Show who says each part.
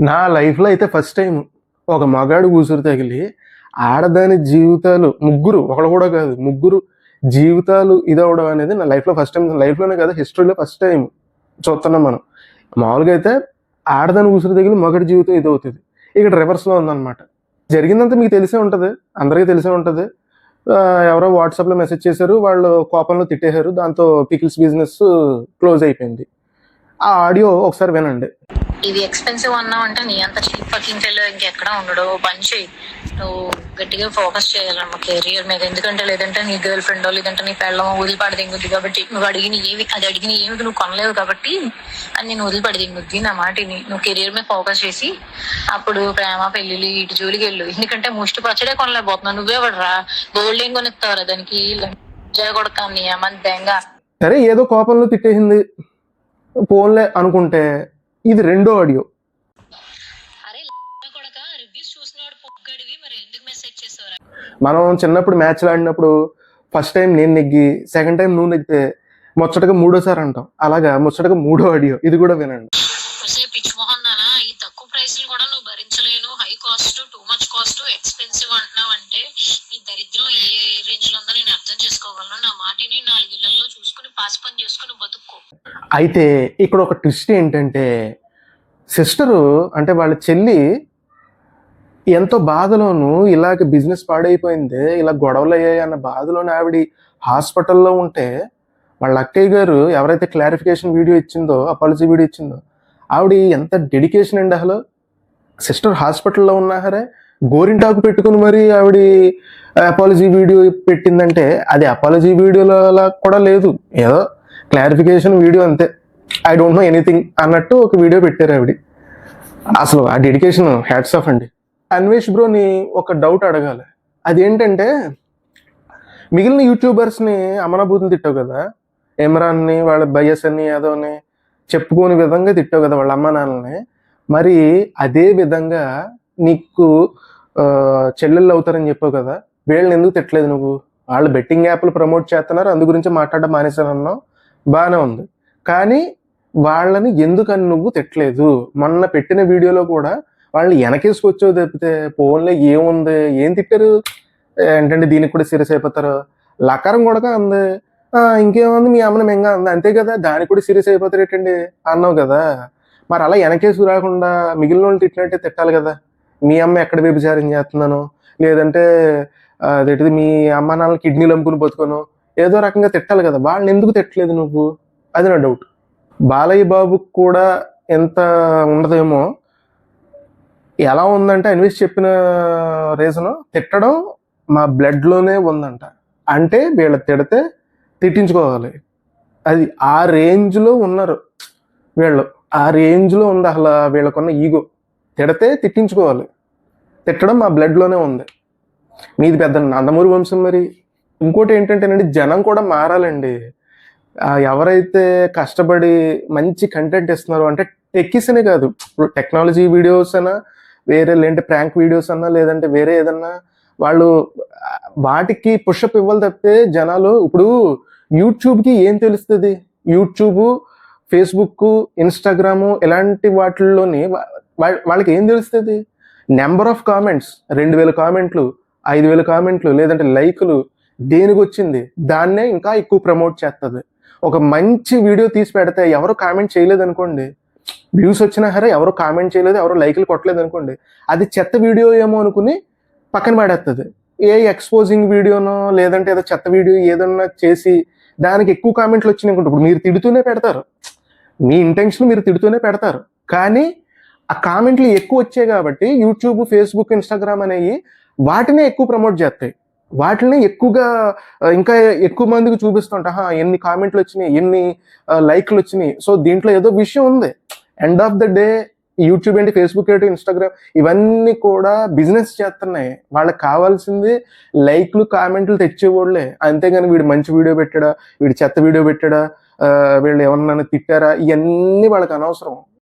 Speaker 1: నా లైఫ్‌లో అయితే ఫస్ట్ టైమ్ ఒక మగాడు ఉసురు తగిలి, ఆడదాని జీవితాలు ముగ్గురు ఒకళ్ళు కూడా కాదు. ముగ్గురు జీవితాలు ఇదవ్వడం అనేది నా లైఫ్‌లో ఫస్ట్ టైమ్. లైఫ్‌లోనే కాదు, హిస్టరీలో ఫస్ట్ టైమ్ చూస్తున్నాం మనం. మామూలుగా అయితే ఆడదాని ఉసురు తగిలి మగాడి జీవితం ఇదవుతది. ఇక్కడ రివర్స్‌లో ఉందన్నమాట. జరిగిందంతా మీకు తెలిసే ఉంటది. అందరికీ తెలిసే ఉంటది. ఎవరో వాట్సాప్‌లో మెసేజ్ చేశారు. వాళ్ళు కోపంలో తిట్టేశారు. దాంతో పికిల్స్ బిజినెస్ క్లోజ్ అయిపోయింది. ఆ ఆడియో ఒకసారి వినండి.
Speaker 2: ఇది ఎక్స్పెన్సివ్ అన్నావంటే నీ అంత చీప్ ఫకింగ్ ఫెల్లో ఇంకెక్కడ ఉండడు. పని చేయి, నువ్వు గట్టిగా ఫోకస్ చేయాలమ్మా కెరియర్ మీద. ఎందుకంటే లేదంటే నీ గర్ల్ ఫ్రెండ్ లేదంటే నీ పెళ్ళం వదిలిపడదింగుద్ది. కాబట్టి నువ్వు అడిగిన ఏమి నువ్వు కొనలేవు కాబట్టి అని నేను వదిలిపడదింగుద్ది. నా మాటిని నువ్వు కెరియర్ మీద ఫోకస్ చేసి అప్పుడు ప్రేమ పెళ్లిళ్ళు ఇటు జోలికి వెళ్ళు. ఎందుకంటే ముష్టి పచ్చడే కొనలేకపోతున్నావు. నువ్వే పడరా గోల్డ్ ఏం కొనిస్తావురా దానికి కొడక నీ అమ్మ బెంగ.
Speaker 1: సరే, ఏదో కోపంలో తిట్టేసింది పోన్లే అనుకుంటే, ఇది రెండో ఆడియో. మనం చిన్నప్పుడు మ్యాచ్లు ఆడినప్పుడు ఫస్ట్ టైం నేను నెగ్గి, సెకండ్ టైం నువ్వు నెగ్గితే ముచ్చటగా మూడోసారి అంటాం. అలాగా ముచ్చటగా మూడో ఆడియో, ఇది కూడా వినండి.
Speaker 2: ఈ తక్కువ ప్రైస్లు కూడా నువ్వు భరించలేను, high cost, too much cost, expensive అంటున్నావు అంటే ఈ దరిద్రం ఏ రేంజ్ లో ఉందో నేను అర్థం చేసుకోగలను. నా మాటిని 4 ఇళ్లలో చూసుకుని పాస్ పని చేసుకుని బతుక్కో.
Speaker 1: అయితే ఇక్కడ ఒక ట్విస్ట్ ఏంటంటే, సిస్టరు అంటే వాళ్ళ చెల్లి ఎంతో బాధలోను, ఇలాగ బిజినెస్ పాడైపోయింది, ఇలా గొడవలు అయ్యాయి అన్న బాధలోని ఆవిడ హాస్పిటల్లో ఉంటే, వాళ్ళ అక్కయ్య గారు ఎవరైతే క్లారిఫికేషన్ వీడియో ఇచ్చిందో, అపాలజీ వీడియో ఇచ్చిందో, ఆవిడ ఎంత డెడికేషన్ అండి అసలు. సిస్టర్ హాస్పిటల్లో ఉన్నా సరే గోరింటాకు పెట్టుకుని మరి ఆవిడ అపాలజీ వీడియో పెట్టిందంటే, అది అపాలజీ వీడియోలా కూడా లేదు, ఏదో క్లారిఫికేషన్ వీడియో అంతే. ఐ డోంట్ నో ఎనీథింగ్ అన్నట్టు ఒక వీడియో పెట్టారు ఆవిడ. అసలు ఆ డెడికేషన్ హ్యాట్స్ ఆఫ్ అండి. అన్వేష్ బ్రోని ఒక డౌట్ అడగాలి. అదేంటంటే, మిగిలిన యూట్యూబర్స్ని అమనబూతులు తిట్టావు కదా, ఇమ్రాన్ని, వాళ్ళ బయస్ అని యాదవ్ని చెప్పుకోని విధంగా తిట్టావు కదా వాళ్ళ అమ్మ నాన్నల్ని. మరి అదే విధంగా నీకు చెల్లెళ్ళు అవుతారని చెప్పావు కదా, వీళ్ళని ఎందుకు తిట్టలేదు నువ్వు? వాళ్ళు బెట్టింగ్ యాప్లు ప్రమోట్ చేస్తున్నారు, అందు గురించి మాట్లాడడం మానేశానన్నావు, బాగానే ఉంది. కానీ వాళ్ళని ఎందుకని నువ్వు తిట్టలేదు? మొన్న పెట్టిన వీడియోలో కూడా వాళ్ళని వెనకేసుకొచ్చావు తప్పితే, ఫోన్లో ఏముంది, ఏం తిట్టారు ఏంటంటే దీనికి కూడా సీరియస్ అయిపోతారు, లకారం కూడా అంది, ఇంకేముంది మీ అమ్మని మెంగా అంది, అంతే కదా, దానికి కూడా సీరియస్ అయిపోతారు ఏంటండి అన్నావు కదా. మరి అలా వెనకేసు రాకుండా మిగిలిన వాళ్ళు తిట్టినట్టే తిట్టాలి కదా. మీ అమ్మ ఎక్కడ వ్యభిచారం చేస్తున్నాను, లేదంటే అదేంటిది మీ అమ్మ నాన్న కిడ్నీలు అమ్ముకుని బతుకోను, ఏదో రకంగా తిట్టాలి కదా. వాళ్ళని ఎందుకు తిట్టలేదు నువ్వు? అది నా డౌట్. బాలయ్య బాబుకి కూడా ఎంత ఉండదేమో. ఎలా ఉందంటే, అన్వేష్ చెప్పిన రీజను, తిట్టడం మా బ్లడ్లోనే ఉందంట. అంటే వీళ్ళ తిడితే తిట్టించుకోవాలి, అది ఆ రేంజ్లో ఉన్నారు వీళ్ళు. ఆ రేంజ్లో ఉంది అసలు వీళ్ళకున్న ఈగో. తిడితే తిట్టించుకోవాలి, తిట్టడం మా బ్లడ్లోనే ఉంది. మీది పెద్ద నందమూరి వంశం. మరి ఇంకోటి ఏంటంటేనండి, జనం కూడా మారాలండి. ఎవరైతే కష్టపడి మంచి కంటెంట్ ఇస్తున్నారో, అంటే టెక్కీస్ అనే కాదు, ఇప్పుడు టెక్నాలజీ వీడియోస్ అయినా, వేరే లేదంటే ప్రాంక్ వీడియోస్ అన్నా, లేదంటే వేరే ఏదన్నా, వాళ్ళు వాటికి పుషప్ ఇవ్వాలి తప్పితే జనాలు. ఇప్పుడు యూట్యూబ్కి ఏం తెలుస్తుంది? యూట్యూబ్, ఫేస్బుక్, ఇన్స్టాగ్రాము ఇలాంటి వాటిల్లోని వాళ్ళకి ఏం తెలుస్తుంది? నెంబర్ ఆఫ్ కామెంట్స్, 2000 కామెంట్లు, 5000 కామెంట్లు, లేదంటే లైకులు, దేనికి వచ్చింది దాన్నే ఇంకా ఎక్కువ ప్రమోట్ చేస్తుంది. ఒక మంచి వీడియో తీసి పెడితే ఎవరు కామెంట్ చేయలేదు అనుకోండి, వ్యూస్ వచ్చినా సరే ఎవరు కామెంట్ చేయలేదు, ఎవరు లైకులు కొట్టలేదు అనుకోండి, అది చెత్త వీడియో ఏమో అనుకుని పక్కన పడేస్తుంది. ఏ ఎక్స్పోజింగ్ వీడియోనో లేదంటే ఏదో చెత్త వీడియో ఏదన్నా చేసి దానికి ఎక్కువ కామెంట్లు వచ్చినాయి అనుకుంటే, ఇప్పుడు మీరు తిడుతూనే పెడతారు, మీ ఇంటెన్షన్ మీరు తిడుతూనే పెడతారు, కానీ ఆ కామెంట్లు ఎక్కువ వచ్చాయి కాబట్టి యూట్యూబ్, ఫేస్బుక్, ఇన్స్టాగ్రామ్ అనేవి వాటినే ఎక్కువ ప్రమోట్ చేస్తాయి. వాటిని ఎక్కువగా ఇంకా ఎక్కువ మందికి చూపిస్తుంటా, ఎన్ని కామెంట్లు వచ్చినాయి, ఎన్ని లైక్లు వచ్చినాయి, సో దీంట్లో ఏదో విషయం ఉంది. End of the day YouTube ఏంటి, ఫేస్బుక్ ఏంటి, ఇన్స్టాగ్రామ్ ఇవన్నీ కూడా బిజినెస్ చేస్తున్నాయి. వాళ్ళకి కావాల్సింది లైక్లు, కామెంట్లు తెచ్చేవాళ్ళే. అంతేగాని వీడు మంచి వీడియో పెట్టాడా, వీడు చెత్త వీడియో పెట్టాడా, వీళ్ళు ఏమన్నా తిట్టారా, ఇవన్నీ వాళ్ళకి అనవసరం.